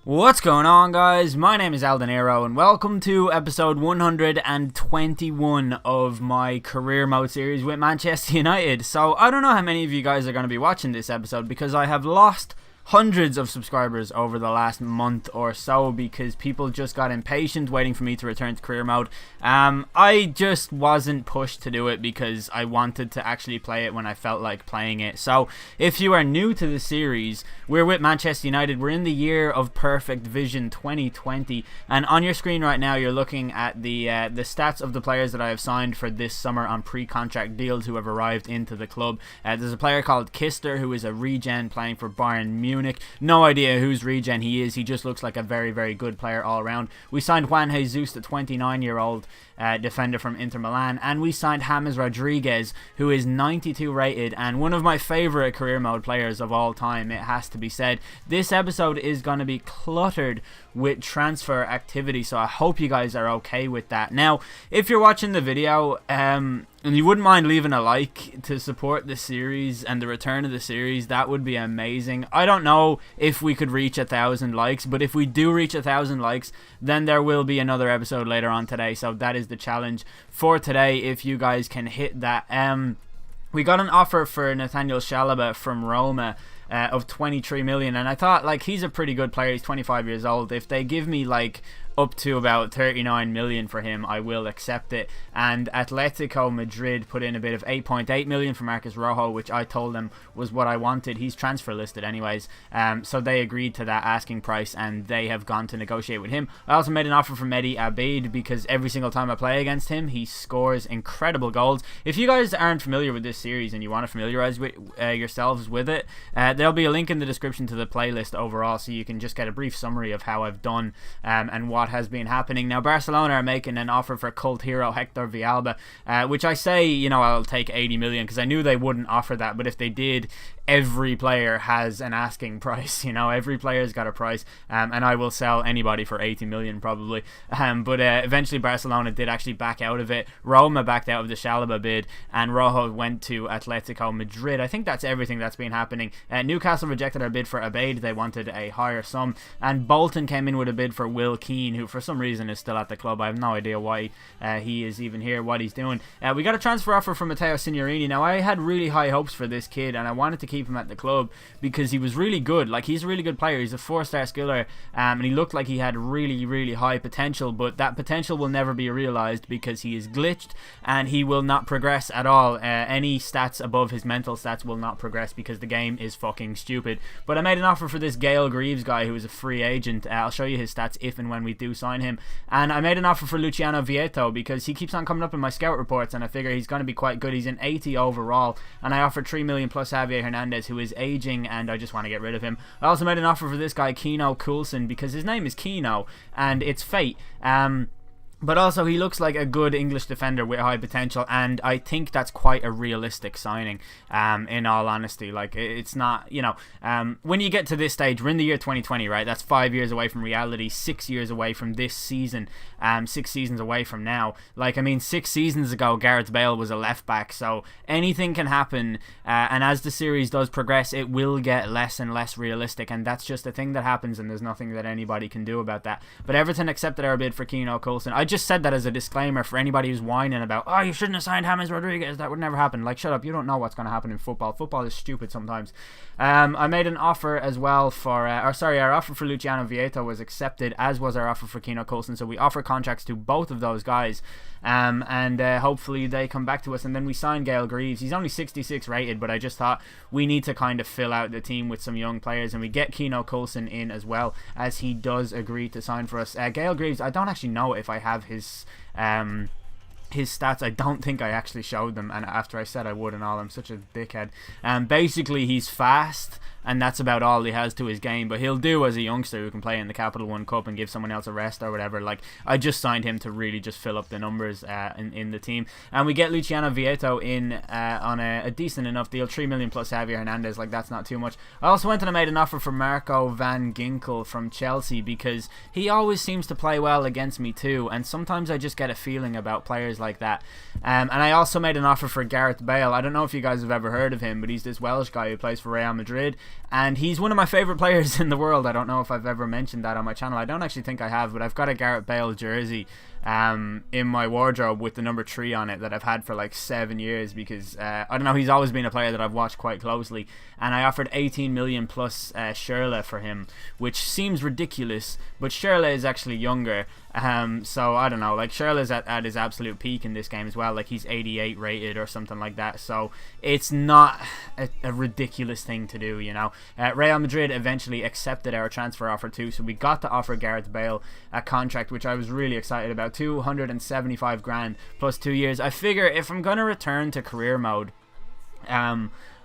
What's going on, guys? My name is Aldenero and welcome to episode 121 of my career mode series with Manchester United. So I don't know how many of you guys are going to be watching this episode because I have lost hundreds of subscribers over the last month or so because people just got impatient waiting for me to return to career mode. I just wasn't pushed to do it because I wanted to actually play it when I felt like playing it. So if you are new to the series, we're with Manchester United. We're in the year of perfect vision 2020, and on your screen right now you're looking at the stats of the players that I have signed for this summer on pre-contract deals who have arrived into the club. There's a player called Kister who is a regen playing for Bayern Munich. No idea whose regen he is. He just looks like a very, very good player all around. We signed Juan Jesus, the 29-year-old defender from Inter Milan, and we signed James Rodriguez, who is 92 rated and one of my favorite career mode players of all time, it has to be said. This episode is going to be cluttered with transfer activity, so I hope you guys are okay with that. Now, if you're watching the video, and you wouldn't mind leaving a like to support the series and the return of the series, that would be amazing. I don't know if we could reach 1,000 likes, but if we do reach 1,000 likes, then there will be another episode later on today. So that is the challenge for today, if you guys can hit that. We got an offer for Nathaniel Chalobah from Roma of 23 million, and I thought, like, he's a pretty good player. He's 25 years old. If they give me like up to about 39 million for him, I will accept it. And Atletico Madrid put in a bit of 8.8 million for Marcus Rojo, which I told them was what I wanted. He's transfer listed anyways, so they agreed to that asking price and they have gone to negotiate with him. I also made an offer for Mehdi Abeid because every single time I play against him, he scores incredible goals. If you guys aren't familiar with this series and you want to familiarize with yourselves with it, there'll be a link in the description to the playlist overall, so you can just get a brief summary of how I've done and what has been happening. Now, Barcelona are making an offer for cult hero Hector Villalba, which I say, you know, I'll take 80 million because I knew they wouldn't offer that, but if they did, every player has an asking price. You know, every player's got a price, and I will sell anybody for 80 million probably. But eventually Barcelona did actually back out of it. Roma backed out of the Chalobah bid, and Rojo went to Atletico Madrid. I think that's everything that's been happening. Newcastle rejected our bid for Abeid. They wanted a higher sum, and Bolton came in with a bid for Will Keane, who for some reason is still at the club. I have no idea why he is even here, what he's doing. We got a transfer offer from Matteo Signorini. Now, I had really high hopes for this kid, and I wanted to keep him at the club because he was really good. Like, he's a really good player. He's a 4-star skiller, and he looked like he had really, really high potential, but that potential will never be realized because he is glitched and he will not progress at all. Any stats above his mental stats will not progress because the game is fucking stupid. But I made an offer for this Gael Greaves guy who is a free agent. I'll show you his stats if and when we do sign him. And I made an offer for Luciano Vieto because he keeps on coming up in my scout reports, and I figure he's going to be quite good. He's an 80 overall, and I offered 3 million plus Javier Hernandez, who is aging, and I just want to get rid of him. I also made an offer for this guy Kino Coulson because his name is Kino and it's fate. But also he looks like a good English defender with high potential, and I think that's quite a realistic signing, in all honesty. Like, it's not, you know, when you get to this stage, we're in the year 2020, right? That's 5 years away from reality, 6 years away from this season, 6 seasons away from now. Like, I mean, 6 seasons ago, Gareth Bale was a left back, so anything can happen, and as the series does progress, it will get less and less realistic, and that's just a thing that happens, and there's nothing that anybody can do about that. But Everton accepted our bid for Kino Coulson. I just said that as a disclaimer for anybody who's whining about, oh, you shouldn't have signed James Rodriguez, that would never happen. Like, shut up, you don't know what's going to happen in football. Football is stupid sometimes. I made an offer as well for our offer for Luciano Vieto was accepted, as was our offer for Kino Coulson, so we offer contracts to both of those guys, and hopefully they come back to us, and then we sign Gael Greaves. He's only 66 rated, but I just thought we need to kind of fill out the team with some young players, and we get Kino Coulson in as well, as he does agree to sign for us. Gael Greaves, I don't actually know if I have his stats. I don't think I actually showed them, and after I said I would and all, I'm such a dickhead. Basically he's fast, and that's about all he has to his game, but he'll do as a youngster who can play in the Capital One Cup and give someone else a rest or whatever. Like, I just signed him to really just fill up the numbers in the team, and we get Luciano Vieto in on a decent enough deal, 3 million plus Javier Hernandez. Like, that's not too much. I also went and I made an offer for Marco van Ginkel from Chelsea because he always seems to play well against me too, and sometimes I just get a feeling about players like that. And I also made an offer for Gareth Bale. I don't know if you guys have ever heard of him, but he's this Welsh guy who plays for Real Madrid. and he's one of my favourite players in the world. I don't know if I've ever mentioned that on my channel. I don't actually think I have, but I've got a Gareth Bale jersey in my wardrobe with the number 3 on it that I've had for like 7 years, because I don't know, he's always been a player that I've watched quite closely, and I offered 18 million plus Schürrle for him, which seems ridiculous, but Schürrle is actually younger. So I don't know, like Schürrle's at his absolute peak in this game as well, like he's 88 rated or something like that, so it's not a ridiculous thing to do, you know. Real Madrid eventually accepted our transfer offer too, so we got to offer Gareth Bale a contract, which I was really excited about, 275 grand plus 2 years. I figure if I'm gonna return to career mode,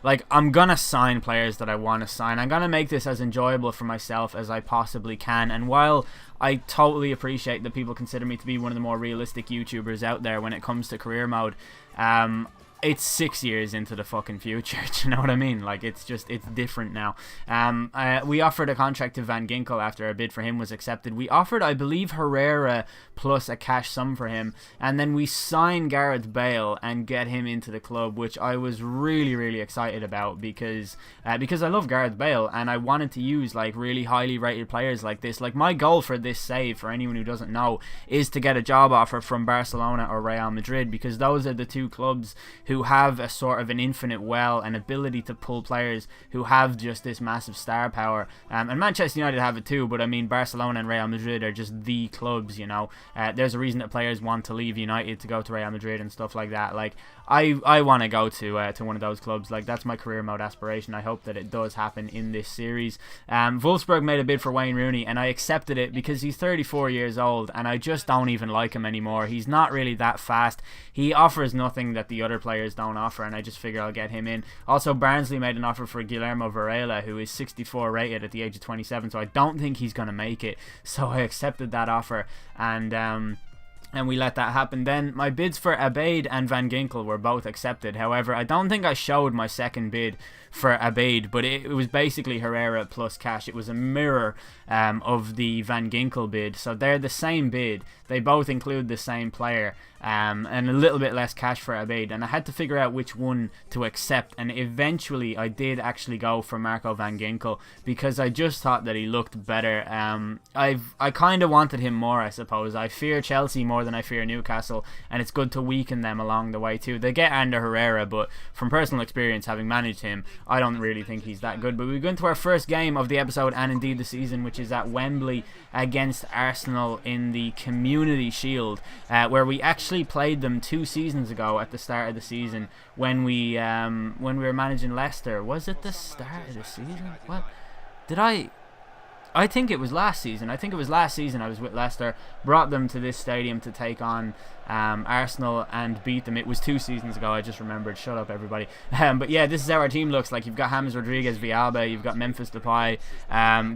like, I'm gonna sign players that I want to sign. I'm gonna make this as enjoyable for myself as I possibly can. And while I totally appreciate that people consider me to be one of the more realistic YouTubers out there when it comes to career mode, it's 6 years into the fucking future. Do you know what I mean? Like, it's different now. We offered a contract to Van Ginkel after a bid for him was accepted. We offered, I believe, Herrera plus a cash sum for him, and then we signed Gareth Bale and get him into the club, which I was really, really excited about, because I love Gareth Bale and I wanted to use like really highly rated players like this. Like, my goal for this save, for anyone who doesn't know, is to get a job offer from Barcelona or Real Madrid, because those are the two clubs who have a sort of an infinite well and ability to pull players who have just this massive star power. And Manchester United have it too, but I mean, Barcelona and Real Madrid are just the clubs, you know. There's a reason that players want to leave United to go to Real Madrid and stuff like that. Like, I want to go to one of those clubs. Like, that's my career mode aspiration. I hope that it does happen in this series. Wolfsburg made a bid for Wayne Rooney, and I accepted it because he's 34 years old, and I just don't even like him anymore. He's not really that fast. He offers nothing that the other players don't offer, and I just figure I'll get him in. Also, Barnsley made an offer for Guillermo Varela, who is 64 rated at the age of 27, so I don't think he's going to make it. So I accepted that offer, and we let that happen. Then my bids for Abeid and Van Ginkel were both accepted. However, I don't think I showed my second bid for Abeid, but it was basically Herrera plus cash. It was a mirror of the Van Ginkel bid, so they're the same bid. They both include the same player, and a little bit less cash for Abeid, and I had to figure out which one to accept, and eventually I did actually go for Marco Van Ginkel, because I just thought that he looked better. I kind of wanted him more, I suppose. I fear Chelsea more than I fear Newcastle, and it's good to weaken them along the way too. They get Ander Herrera, but from personal experience, having managed him, I don't really think he's that good. But we go into our first game of the episode, and indeed the season, which is at Wembley against Arsenal in the Community Shield, where we actually played them 2 seasons ago at the start of the season when we were managing Leicester. Was it the start of the season? What did I think it was last season. I think it was last season I was with Leicester, brought them to this stadium to take on Arsenal and beat them. It was 2 seasons ago, I just remembered. Shut up, everybody. But yeah, this is how our team looks like. You've got James Rodriguez, Villalba, you've got Memphis Depay,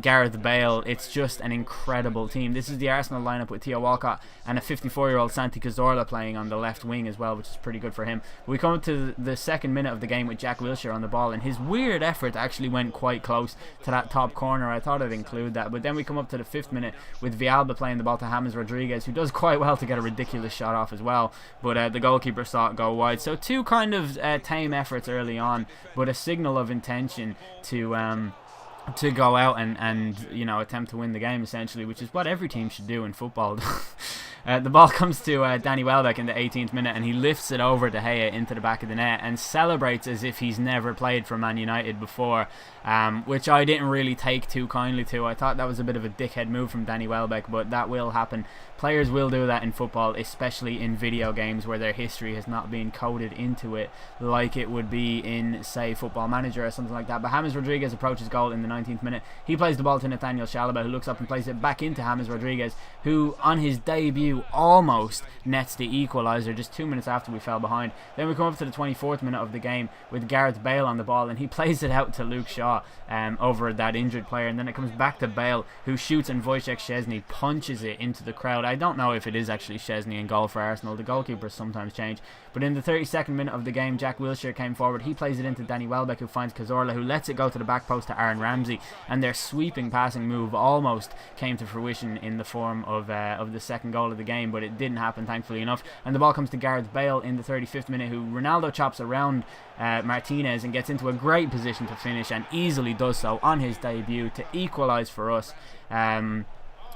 Gareth Bale. It's just an incredible team. This is the Arsenal lineup with Theo Walcott and a 54-year-old Santi Cazorla playing on the left wing as well, which is pretty good for him. We come up to the second minute of the game with Jack Wilshere on the ball, and his weird effort actually went quite close to that top corner. I thought I'd include that. But then we come up to the 5th minute with Villalba playing the ball to James Rodriguez, who does quite well to get a ridiculous shot off as well, but the goalkeeper saw it go wide. So 2 kind of tame efforts early on, but a signal of intention to go out and you know, attempt to win the game, essentially, which is what every team should do in football. The ball comes to Danny Welbeck in the 18th minute, and he lifts it over De Gea into the back of the net and celebrates as if he's never played for Man United before, which I didn't really take too kindly to. I thought that was a bit of a dickhead move from Danny Welbeck, but that will happen. Players will do that in football, especially in video games where their history has not been coded into it like it would be in, say, Football Manager or something like that. But James Rodriguez approaches goal in the 19th minute. He plays the ball to Nathaniel Chalobah, who looks up and plays it back into James Rodriguez, who on his debut almost nets the equaliser just 2 minutes after we fell behind. Then we come up to the 24th minute of the game with Gareth Bale on the ball, and he plays it out to Luke Shaw over that injured player, and then it comes back to Bale, who shoots, and Wojciech Szczesny punches it into the crowd. I don't know if it is actually Szczesny in goal for Arsenal. The goalkeepers sometimes change. But in the 32nd minute of the game, Jack Wilshere came forward. He plays it into Danny Welbeck, who finds Cazorla, who lets it go to the back post to Aaron Ramsey. Ramsey, and their sweeping passing move almost came to fruition in the form of the second goal of the game, but it didn't happen, thankfully enough. And the ball comes to Gareth Bale in the 35th minute, who Ronaldo chops around Martinez and gets into a great position to finish, and easily does so on his debut to equalise for us.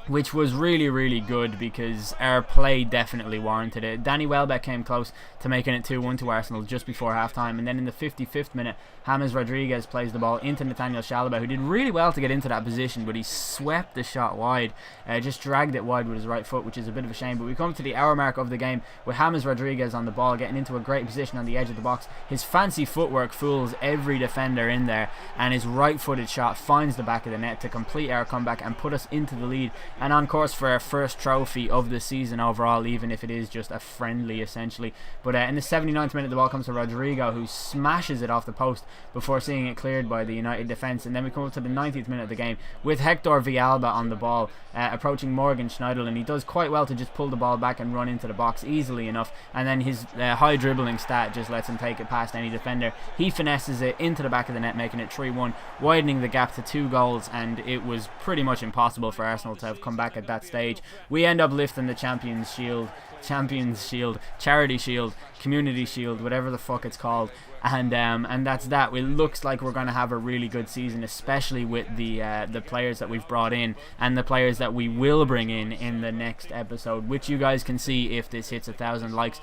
Which was really, really good, because our play definitely warranted it. Danny Welbeck came close to making it 2-1 to Arsenal just before half-time, and then in the 55th minute, James Rodriguez plays the ball into Nathaniel Chalobah, who did really well to get into that position, but he swept the shot wide, just dragged it wide with his right foot, which is a bit of a shame. But we come to the hour mark of the game with James Rodriguez on the ball, getting into a great position on the edge of the box. His fancy footwork fools every defender in there, and his right-footed shot finds the back of the net to complete our comeback and put us into the lead, and on course for our first trophy of the season overall, even if it is just a friendly essentially. But in the 79th minute, the ball comes to Rodrigo, who smashes it off the post before seeing it cleared by the United defence. And then we come up to the 90th minute of the game with Hector Villalba on the ball, approaching Morgan Schneiderlin, and he does quite well to just pull the ball back and run into the box easily enough, and then his high dribbling stat just lets him take it past any defender. He finesses it into the back of the net, making it 3-1, widening the gap to 2 goals, and it was pretty much impossible for Arsenal to have come back at that stage. We end up lifting the Champions Shield, Charity Shield, Community Shield, whatever the fuck it's called, and that's that. It looks like we're going to have a really good season, especially with the players that we've brought in and the players that we will bring in the next episode, which you guys can see if this hits 1,000 likes.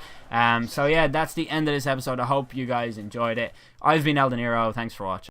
So yeah, that's the end of this episode. I hope you guys enjoyed it. I've been Elden Hero. Thanks for watching.